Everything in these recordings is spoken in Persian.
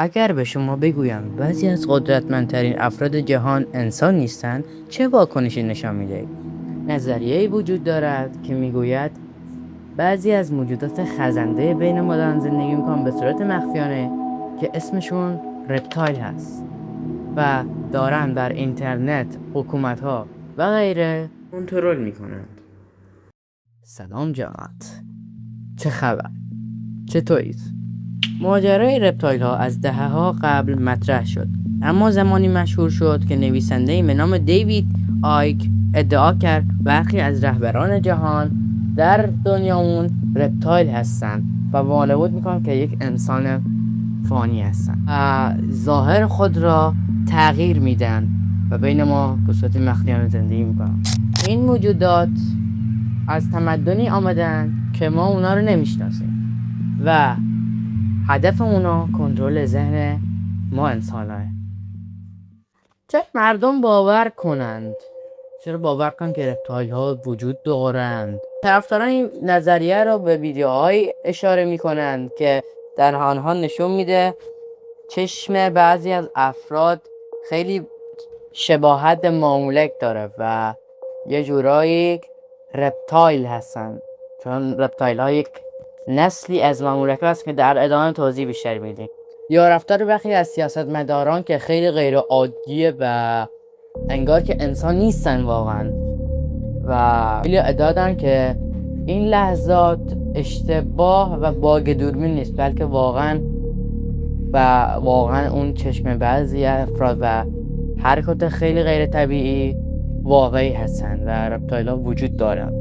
اگر به شما بگویم بعضی از قدرتمندترین افراد جهان انسان نیستند، چه واکنشی نشان می‌دهید؟ نظریه‌ای وجود دارد که میگوید بعضی از موجودات خزنده بین ما دارن زندگی میکنن به صورت مخفیانه که اسمشون رپتایل هست و دارن در اینترنت، حکومت‌ها و غیره کنترل میکنند. سلام جماعت، چه خبر؟ چطورید؟ ماجرای رپتایل ها از دهه‌ها قبل مطرح شد، اما زمانی مشهور شد که نویسنده‌ای به نام دیوید آیک ادعا کرد برخی از رهبران جهان در دنیامون رپتایل هستن و وانمود میکنن که یک انسان فانی هستن و ظاهر خود را تغییر میدن و بین ما به صورت مخفیانه زندگی میکنن. این موجودات از تمدنی آمدن که ما اونا رو نمیشناسیم و هدف اونا کنترل ذهن ما انسان‌ها. چرا مردم باور کنند؟ چرا باور کنند که رپتایل ها وجود دارند؟ طرفداران این نظریه را به ویدیوهای اشاره میکنند که در آنها نشون میده چشم بعضی از افراد خیلی شباهت مامولک داره و یه جورایی رپتایل هستن، چون رپتایل ها یک نسلی از مامولک هست که در ادامه توضیح بیشتر میدیم. یا رفتار برخی از سیاستمداران که خیلی غیر عادیه و انگار که انسان نیستن واقعا و خیلی ادعا دارن که این لحظات اشتباه و باگ دوربین نیست، بلکه واقعا اون چشم بعضی افراد و حرکات خیلی غیر طبیعی واقعی هستن و رپتایل ها وجود دارن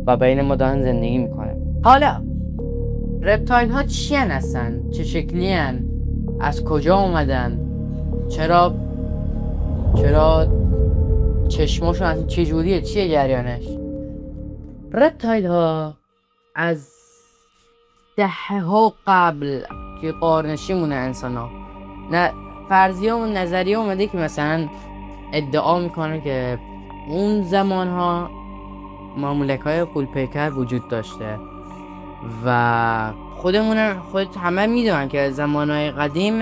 و بین ما دارن زندگی میکنن. حالا رپتایل ها چی هستن؟ چه شکلی هستن؟ از کجا اومدن؟ چرا چشماشون از چه جوریه؟ چیه جریانش؟ رپتایل ها از دهه‌ها قبل که قارنشی مونه انسان ها فرضیه و نظریه اومده که مثلا ادعا میکنه که اون زمان ها مامولک های غول‌پیکر وجود داشته و خود همه میدونن که زمانهای قدیم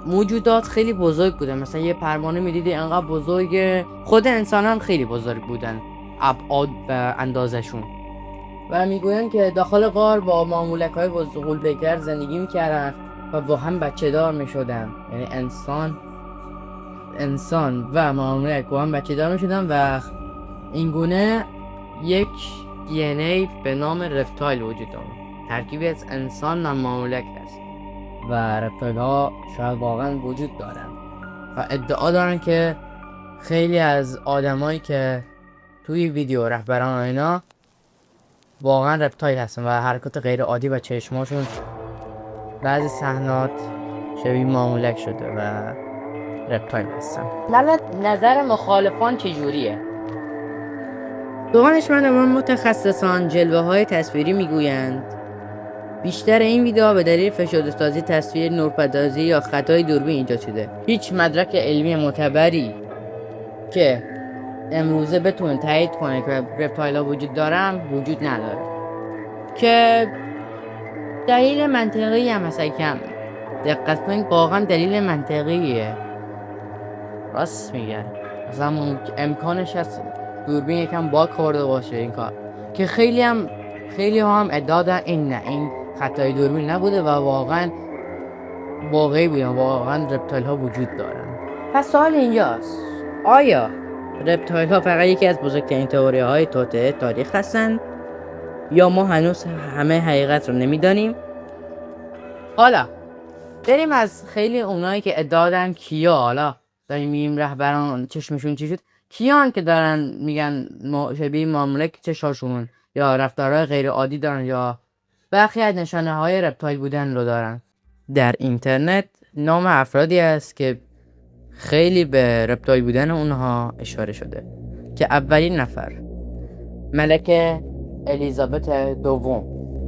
موجودات خیلی بزرگ بودن. مثلا یه پروانه میدیدی انقدر بزرگه، خود انسان هم خیلی بزرگ بودن ابعاد و اندازشون و میگوین که داخل غار با مامولک های غول‌پیکر زندگی میکردن و با هم بچه دار میشدن. یعنی انسان و مامولک با هم بچه دار میشدن و اینگونه یک دی ان ای به نام رپتایل وجود داره، ترکیبی از انسان و مامولک هست و رپتایل ها شاید واقعا وجود دارن و ادعا دارن که خیلی از آدمایی که توی ویدیو رهبران اینا واقعا رپتایل هستن و حرکات غیر عادی و چشماشون بعضی صحنات شبیه مامولک شده و رپتایل هستن. نظر مخالفان چجوریه؟ دانشمندان و متخصصان جلوه های تصویری میگویند بیشتر این ویدیوها به دلیل فشرده‌سازی تصویر، نورپردازی یا خطای دوربین ایجاد شده. هیچ مدرک علمی معتبری که امروزه بتونه تایید کنه که رپتایل ها وجود دارن وجود نداره، که دلیل منطقی هم مثلا کم دقت کنید، واقعا دلیل منطقیه، راست میگن. مثلا امکانش هست دوربین یکم باگ خورده باشه این کار، که خیلی ها هم ادعا دارن این خطای دوربین نبوده و واقعا واقعی بودن، واقعا رپتایل ها وجود دارن. پس سوال اینجاست، آیا رپتایل ها فقط یکی از بزرگترین تئوری های توطئه تاریخ هستند یا ما هنوز همه حقیقت رو نمیدانیم؟ حالا بریم از خیلی اونایی که ادعا دارن کیا، حالا داریم میگیم رهبران چشمشون چی شد، کیان که دارن میگن شبیه مامولک چشاشون یا رفتارهای غیر عادی دارن یا برخی از نشانه های رپتایل بودن رو دارن. در اینترنت نام افرادی است که خیلی به رپتایل بودن اونها اشاره شده، که اولین نفر ملکه الیزابت دوم.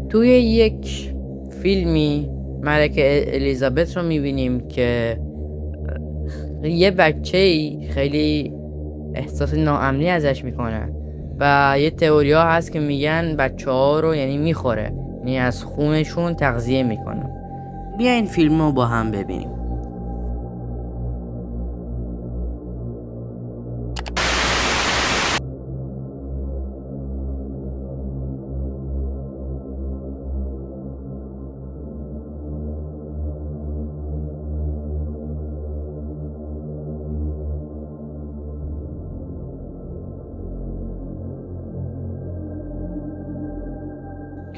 توی یک فیلمی ملکه الیزابت رو میبینیم که یه بچه‌ای خیلی احساس ناامنی ازش میکنه و یه تئوری ها هست که میگن بچه ها رو یعنی میخوره، یعنی از خونشون تغذیه میکنه بیاین فیلم رو با هم ببینیم.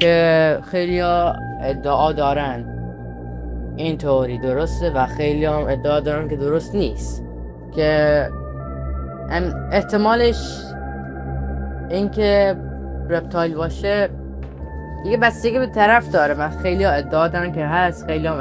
که خیلی ادعا دارن این تئوری درسته و خیلی هم ادعا دارن که درست نیست، که احتمالش اینکه رپتایل باشه دیگه بستگی به طرف داره و خیلی ها ادعا دارن که هست، خیلی هم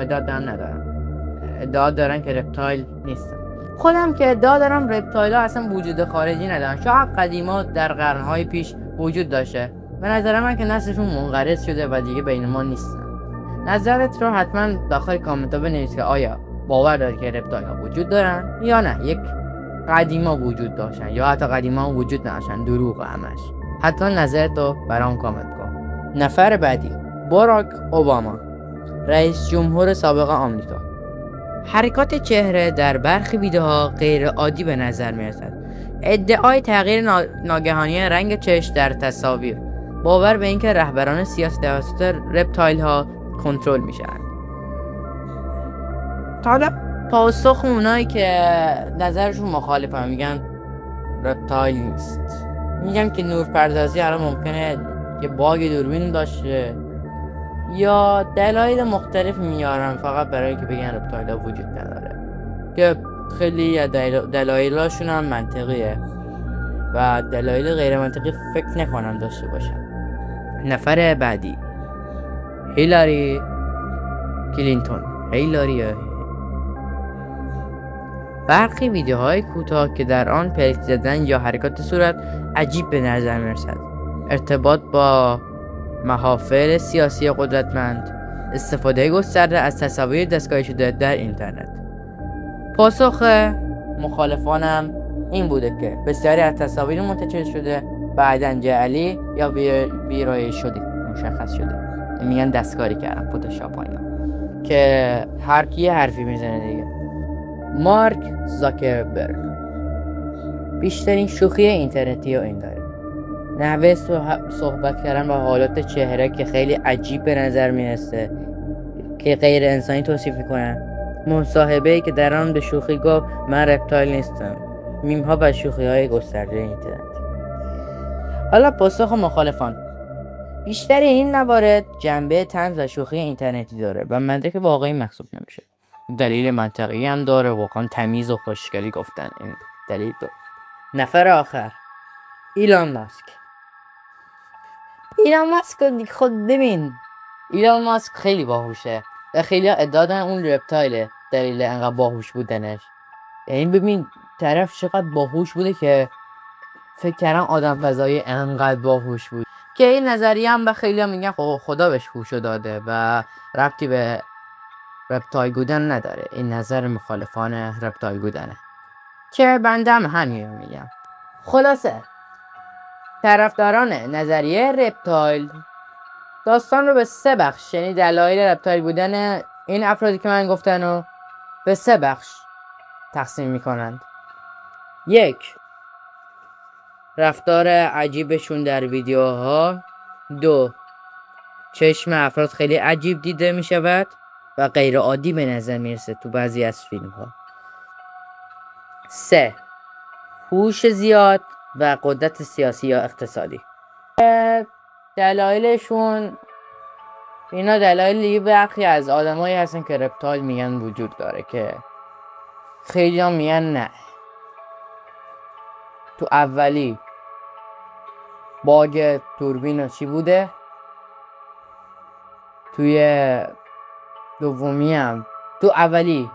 ادعا دارن که رپتایل نیستن. خودم که ادعا دارم رپتایل ها اصلا وجود خارجی ندارن، شاید قدیما در قرنهای پیش وجود داشته. به نظر من که نسلشون منقرض شده و دیگه بین ما نیستن. نظرت رو حتما داخل کامنت ها بنویس که آیا باور داری که رپتایل ها وجود دارن یا نه یک قدیما وجود داشتن یا حتی قدیما وجود نداشتن، دروغ همش. حتما نظرت رو برام کامنت کن. نفر بعدی، باراک اوباما، رئیس جمهور سابق آمریکا. حرکات چهره در برخی ویدیوها غیر عادی به نظر میرسد. ادعای تغییر ناگهانی رنگ چشم در تصاویر، باور به اینکه رهبران سیاسی توسط رپتایل ها کنترل میشن. حالا پاسخ اونایی که نظرشون مخالفه میگن رپتایل نیست، میگم که نورپردازی الان ممکنه یه باگ دوربین داشته یا دلایل مختلف میارن فقط برای که بگن رپتایل ها وجود نداره، که خیلی دلایلاشون هم منطقیه و دلایل غیر منطقی فکر نکنم داشته باشن. نفر بعدی، هیلاری کلینتون. برخی ویدیوهای کوتاه که در آن پلک زدن یا حرکات صورت عجیب به نظر میرسد. ارتباط با محافل سیاسی قدرتمند، استفاده گسترده از تصاویر دستکاری شده در اینترنت. پاسخ مخالفانم این بوده که بسیاری از تصاویر منتشر شده بعداً جعلی یا ویرایش شده مشخص شده، میگن دستکاری کردن، فتوشاپ اینا، که هر کی حرفی میزنه دیگه. مارک زاکربرگ بیشترین شوخی اینترنتی رو این داره. نحوه صحبت کردن و حالات چهره که خیلی عجیب به نظر میرسه که غیر انسانی توصیف میکنن. مصاحبه‌ای که در آن به شوخی گفت من رپتایل نیستم. میم ها و شوخی های گسترده اینترنتی. حالا پاسخ مخالفان، بیشتر این موارد جنبه طنز و شوخی اینترنتی داره و مدرک واقعی محسوب نمیشه. دلیل منطقی هم داره، واقعا تمیز و خوشگلی گفتن این دلیل داره. نفر آخر، ایلان ماسک. خود ببین، ایلان ماسک خیلی باهوشه و خیلی ادعا دارن اون رپتایله دلیل انقدر باهوش بودنش. یعنی ببین طرف چقدر باهوش بوده که فکر کردم آدم فضایی انقدر باهوش بود، که این نظریه هم به خیلی هم میگن خدا بهش هوشو داده و ربطی به رپتایل بودن نداره. این نظر مخالفان رپتایل بودنه که بنده هم همین میگم. خلاصه طرفداران نظریه رپتایل داستان رو به 3 بخش، یعنی دلایل رپتایل بودن این افرادی که من گفتن رو به 3 بخش تقسیم میکنند. 1. رفتار عجیبشون در ویدیوها. 2. چشم افراد خیلی عجیب دیده میشود و غیر عادی به نظر میرسه تو بعضی از فیلم ها. 3. هوش زیاد و قدرت سیاسی یا اقتصادی. دلایلشون اینا دلایلی برخی از آدمایی هستن که رپتایل میگن وجود داره، که خیلی هم میگن نه. تو اولی باگ دوربین چی بوده، توی دومی هم تو اولی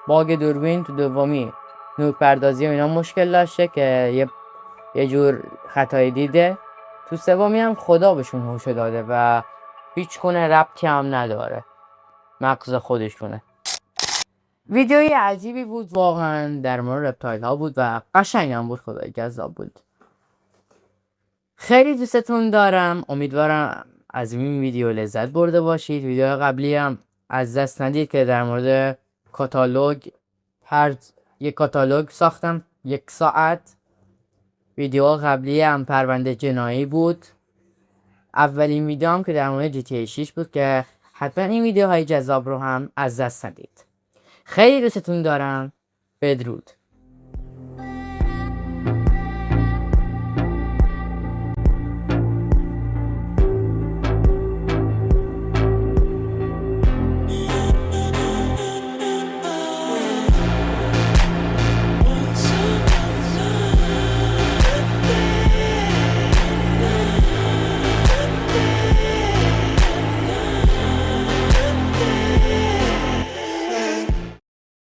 باگ دوربین، تو دومی نورپردازی و اینا مشکل داشته که یه جور خطایی دیده، تو سومی هم خدا بهشون هوش داده و هیچ گونه ربطی هم نداره، مغز خودشونه. ویدیوی عجیبی بود واقعا، در مورد رپتایل ها بود و قشنگ هم بود، خدای جذاب بود. خیلی دوستتون دارم، امیدوارم از این ویدیو لذت برده باشید. ویدیو قبلی هم از دست ندید که در مورد کاتالوگ یک کاتالوگ ساختم 1 ساعت. ویدیو قبلی هم پرونده جنایی بود. اولین ویدیو هم که در مورد GTA 6 بود که حتما این ویدیوهای جذاب رو هم از دست ندید. خیلی دوستتون دارم. بدرود.